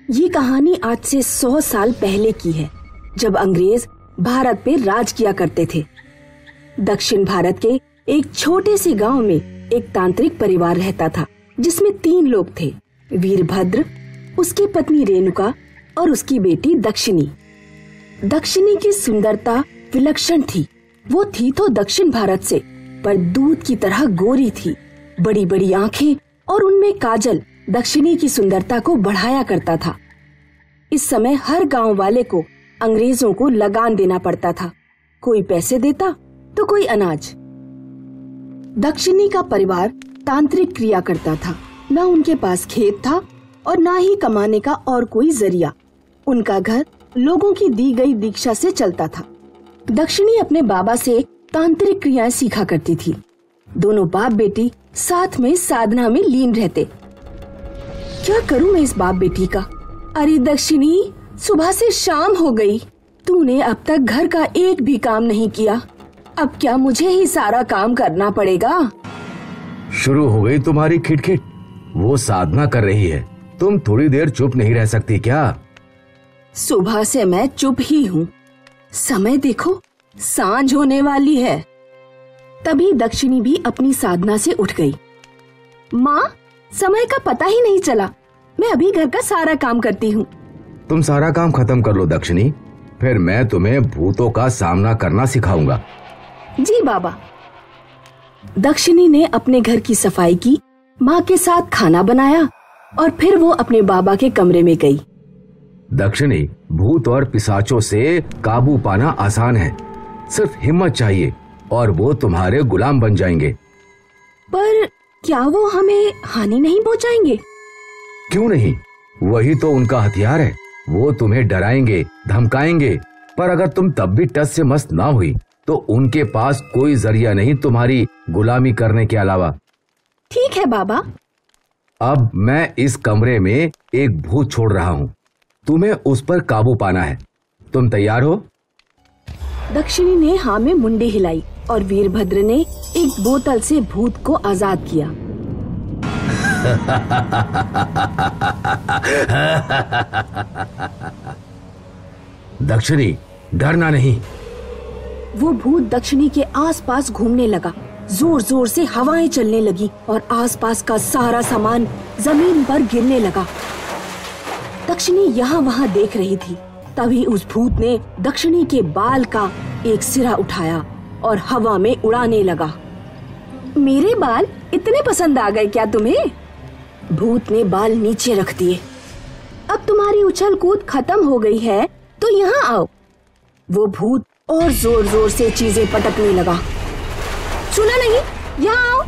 ये कहानी आज से 100 साल पहले की है, जब अंग्रेज भारत पे राज किया करते थे। दक्षिण भारत के एक छोटे से गांव में एक तांत्रिक परिवार रहता था, जिसमें 3 लोग थे, वीरभद्र, उसकी पत्नी रेणुका और उसकी बेटी दक्षिणी। दक्षिणी की सुंदरता विलक्षण थी। वो थी तो दक्षिण भारत से, पर दूध की तरह गोरी थी। बड़ी बड़ी आंखें और उनमें काजल दक्षिणी की सुंदरता को बढ़ाया करता था। इस समय हर गांव वाले को अंग्रेजों को लगान देना पड़ता था। कोई पैसे देता तो कोई अनाज। दक्षिणी का परिवार तांत्रिक क्रिया करता था। न उनके पास खेत था और न ही कमाने का और कोई जरिया। उनका घर लोगों की दी गई दीक्षा से चलता था। दक्षिणी अपने बाबा से तांत्रिक क्रियाएं सीखा करती थी। दोनों बाप बेटी साथ में साधना में लीन रहते। क्या करूं मैं इस बाप बेटी का? अरे दक्षिणी, सुबह से शाम हो गई, तूने अब तक घर का एक भी काम नहीं किया। अब क्या मुझे ही सारा काम करना पड़ेगा? शुरू हो गई तुम्हारी खिटखिट। वो साधना कर रही है, तुम थोड़ी देर चुप नहीं रह सकती क्या? सुबह से मैं चुप ही हूँ। समय देखो, सांझ होने वाली है। तभी दक्षिणी भी अपनी साधना से उठ गई। माँ, समय का पता ही नहीं चला। मैं अभी घर का सारा काम करती हूँ। तुम सारा काम खत्म कर लो दक्षिणी, फिर मैं तुम्हें भूतों का सामना करना सिखाऊंगा। जी बाबा। दक्षिणी ने अपने घर की सफाई की, माँ के साथ खाना बनाया और फिर वो अपने बाबा के कमरे में गई। दक्षिणी, भूत और पिशाचों से काबू पाना आसान है, सिर्फ हिम्मत चाहिए और वो तुम्हारे गुलाम बन जाएंगे। पर क्या वो हमें हानि नहीं पहुंचाएंगे? क्यों नहीं, वही तो उनका हथियार है। वो तुम्हें डराएंगे, धमकाएंगे, पर अगर तुम तब भी टस से मस्त ना हुई तो उनके पास कोई जरिया नहीं तुम्हारी गुलामी करने के अलावा। ठीक है बाबा। अब मैं इस कमरे में एक भूत छोड़ रहा हूँ, तुम्हें उस पर काबू पाना है। तुम तैयार हो? दक्षिणी ने हाँ में मुंडी हिलाई और वीरभद्र ने एक बोतल से भूत को आजाद किया। दक्षिणी, डरना नहीं। वो भूत दक्षिणी के आसपास घूमने लगा। जोर जोर से हवाएं चलने लगी और आसपास का सारा सामान जमीन पर गिरने लगा। दक्षिणी यहाँ वहाँ देख रही थी। तभी उस भूत ने दक्षिणी के बाल का एक सिरा उठाया और हवा में उड़ाने लगा। मेरे बाल इतने पसंद आ गए क्या तुम्हें? भूत ने बाल नीचे रख दिए। अब तुम्हारी उछल कूद खत्म हो गई है तो यहाँ आओ। वो भूत और जोर जोर से चीजें पटकने लगा। सुना नहीं? यहाँ आओ।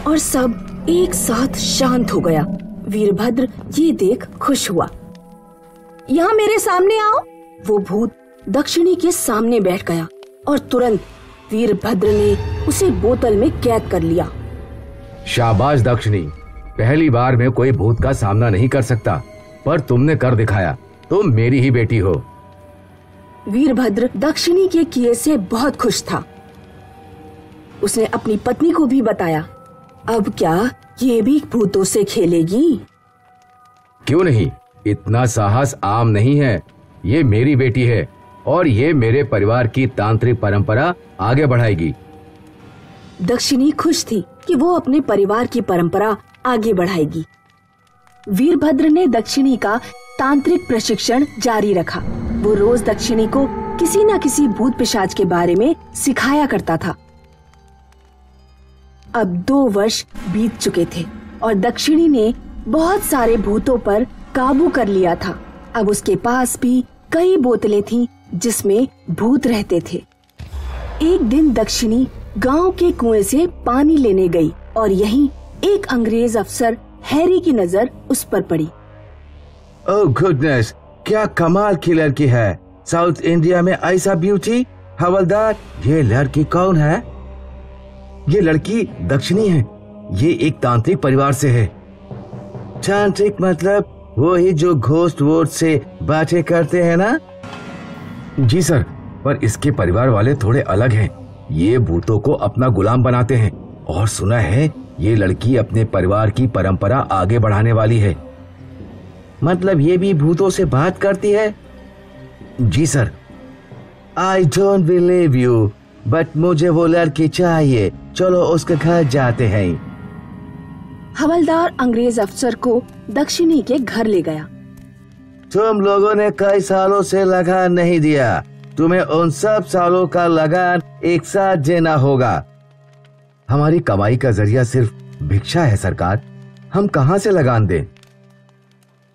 और सब एक साथ शांत हो गया। वीरभद्र ये देख खुश हुआ। यहाँ मेरे सामने आओ। वो भूत दक्षिणी के सामने बैठ गया और तुरंत वीरभद्र ने उसे बोतल में कैद कर लिया। शाबाश दक्षिणी, पहली बार में कोई भूत का सामना नहीं कर सकता, पर तुमने कर दिखाया। तुम मेरी ही बेटी हो। वीरभद्र दक्षिणी के किए से बहुत खुश था। उसने अपनी पत्नी को भी बताया। अब क्या ये भी भूतों से खेलेगी? क्यों नहीं, इतना साहस आम नहीं है। ये मेरी बेटी है और ये मेरे परिवार की तांत्रिक परंपरा आगे बढ़ाएगी। दक्षिणी खुश थी कि वो अपने परिवार की परंपरा आगे बढ़ाएगी। वीरभद्र ने दक्षिणी का तांत्रिक प्रशिक्षण जारी रखा। वो रोज दक्षिणी को किसी न किसी भूत पिशाच के बारे में सिखाया करता था। अब 2 वर्ष बीत चुके थे और दक्षिणी ने बहुत सारे भूतों पर काबू कर लिया था। अब उसके पास भी कई बोतलें थीं जिसमें भूत रहते थे। एक दिन दक्षिणी गांव के कुएं से पानी लेने गई और यहीं एक अंग्रेज अफसर हैरी की नजर उस पर पड़ी। ओह गुडनेस, क्या कमाल की लड़की है। साउथ इंडिया में ऐसा ब्यूटी। हवलदार, ये लड़की कौन है? ये लड़की दक्षिणी है। ये एक तांत्रिक परिवार से है। तांत्रिक मतलब वो ही जो घोस्ट वोट से बातें करते हैं ना? जी सर, पर इसके परिवार वाले थोड़े अलग हैं। ये भूतों को अपना गुलाम बनाते हैं और सुना है ये लड़की अपने परिवार की परंपरा आगे बढ़ाने वाली है। मतलब ये भी भूतों से बात करती है? जी sir. I don't believe you, but मुझे वो लड़की चाहिए। चलो उसके घर जाते हैं। हवलदार अंग्रेज अफसर को दक्षिणी के घर ले गया। तुम लोगों ने कई सालों से लगान नहीं दिया, तुम्हें उन सब सालों का लगान एक साथ देना होगा। हमारी कमाई का जरिया सिर्फ भिक्षा है सरकार, हम कहाँ से लगान दें?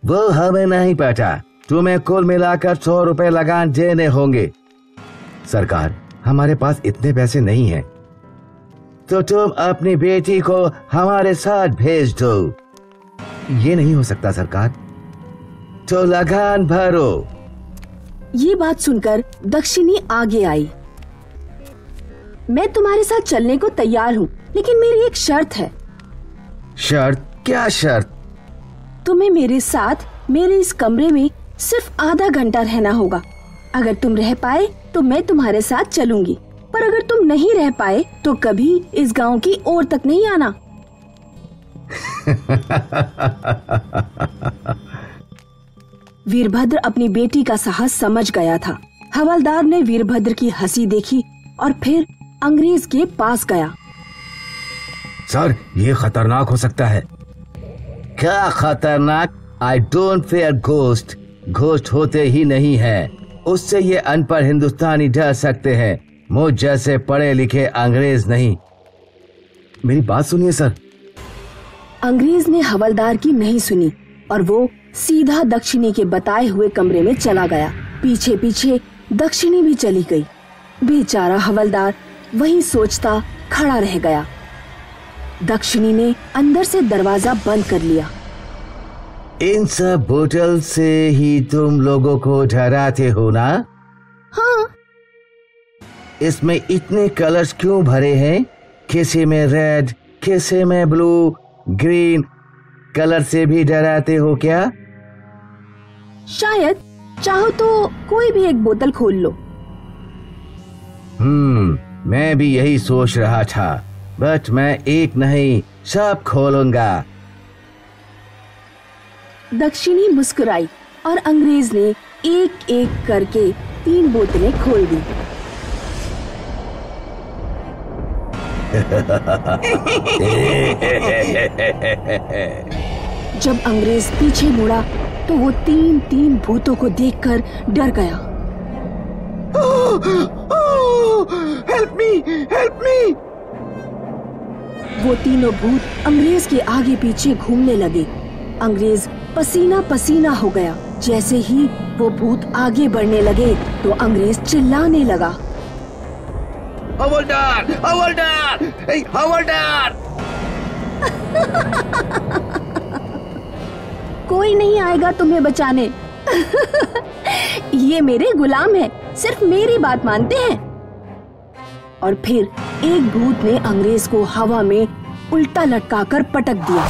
वो हमें नहीं पता, तुम्हें कुल मिलाकर 100 रुपए लगान देने होंगे। सरकार, हमारे पास इतने पैसे नहीं हैं। तो तुम अपनी बेटी को हमारे साथ भेज दो। ये नहीं हो सकता सरकार। तो लगान भरो। ये बात सुनकर दक्षिणी आगे आई। मैं तुम्हारे साथ चलने को तैयार हूँ, लेकिन मेरी एक शर्त है। शर्त? क्या शर्त? तुम्हें मेरे साथ मेरे इस कमरे में सिर्फ आधा घंटा रहना होगा। अगर तुम रह पाए तो मैं तुम्हारे साथ चलूंगी, पर अगर तुम नहीं रह पाए तो कभी इस गांव की ओर तक नहीं आना। वीरभद्र अपनी बेटी का साहस समझ गया था। हवलदार ने वीरभद्र की हंसी देखी और फिर अंग्रेज के पास गया। सर, ये खतरनाक हो सकता है। क्या खतरनाक? I don't fair ghost. Ghost होते ही नहीं है, उससे ये अनपढ़ हिंदुस्तानी डर सकते हैं, मुझ जैसे पढ़े लिखे अंग्रेज नहीं। मेरी बात सुनिए सर। अंग्रेज ने हवलदार की नहीं सुनी और वो सीधा दक्षिणी के बताए हुए कमरे में चला गया। पीछे पीछे दक्षिणी भी चली गई। बेचारा हवलदार वहीं सोचता खड़ा रह गया। दक्षिणी ने अंदर से दरवाजा बंद कर लिया। इन सब बोतल से ही तुम लोगों को डराते हो ना? हाँ। इसमें इतने कलर्स क्यों भरे हैं? किसी में रेड, किसी में ब्लू, ग्रीन। कलर से भी डराते हो क्या? शायद। चाहो तो कोई भी एक बोतल खोल लो। मैं भी यही सोच रहा था, बट मैं एक नहीं सब खोलूंगा। दक्षिणी मुस्कुराई और अंग्रेज ने एक एक करके 3 बोतलें खोल दी। जब अंग्रेज पीछे मुड़ा तो वो 3 भूतों को देखकर डर गया। Help me, help me! वो तीनों भूत अंग्रेज के आगे पीछे घूमने लगे। अंग्रेज पसीना पसीना हो गया। जैसे ही वो भूत आगे बढ़ने लगे तो अंग्रेज चिल्लाने लगा, हवलदार, हवलदार, हवलदार! कोई नहीं आएगा तुम्हें बचाने। ये मेरे गुलाम हैं, सिर्फ मेरी बात मानते हैं। और फिर एक भूत ने अंग्रेज को हवा में उल्टा लटकाकर पटक दिया।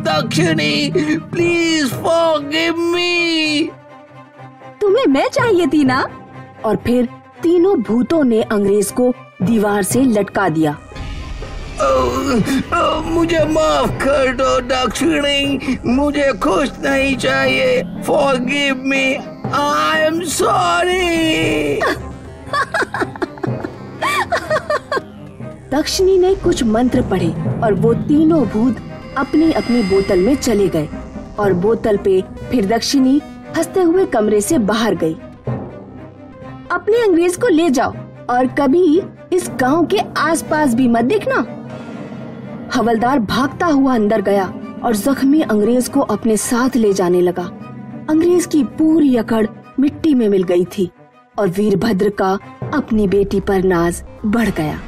दक्षिणी, प्लीज फॉरगिव मी। तुम्हें मैं चाहिए थी ना? और फिर तीनों भूतों ने अंग्रेज को दीवार से लटका दिया। मुझे माफ कर दो दक्षिणी, मुझे कुछ नहीं चाहिए। Forgive me, I am sorry. दक्षिणी ने कुछ मंत्र पढ़े और वो तीनों भूत अपनी अपनी बोतल में चले गए और बोतल पे फिर दक्षिणी हंसते हुए कमरे से बाहर गई। अपने अंग्रेज को ले जाओ और कभी इस गांव के आसपास भी मत दिखना। हवलदार भागता हुआ अंदर गया और जख्मी अंग्रेज को अपने साथ ले जाने लगा। अंग्रेज की पूरी अकड़ मिट्टी में मिल गई थी और वीरभद्र का अपनी बेटी पर नाज बढ़ गया।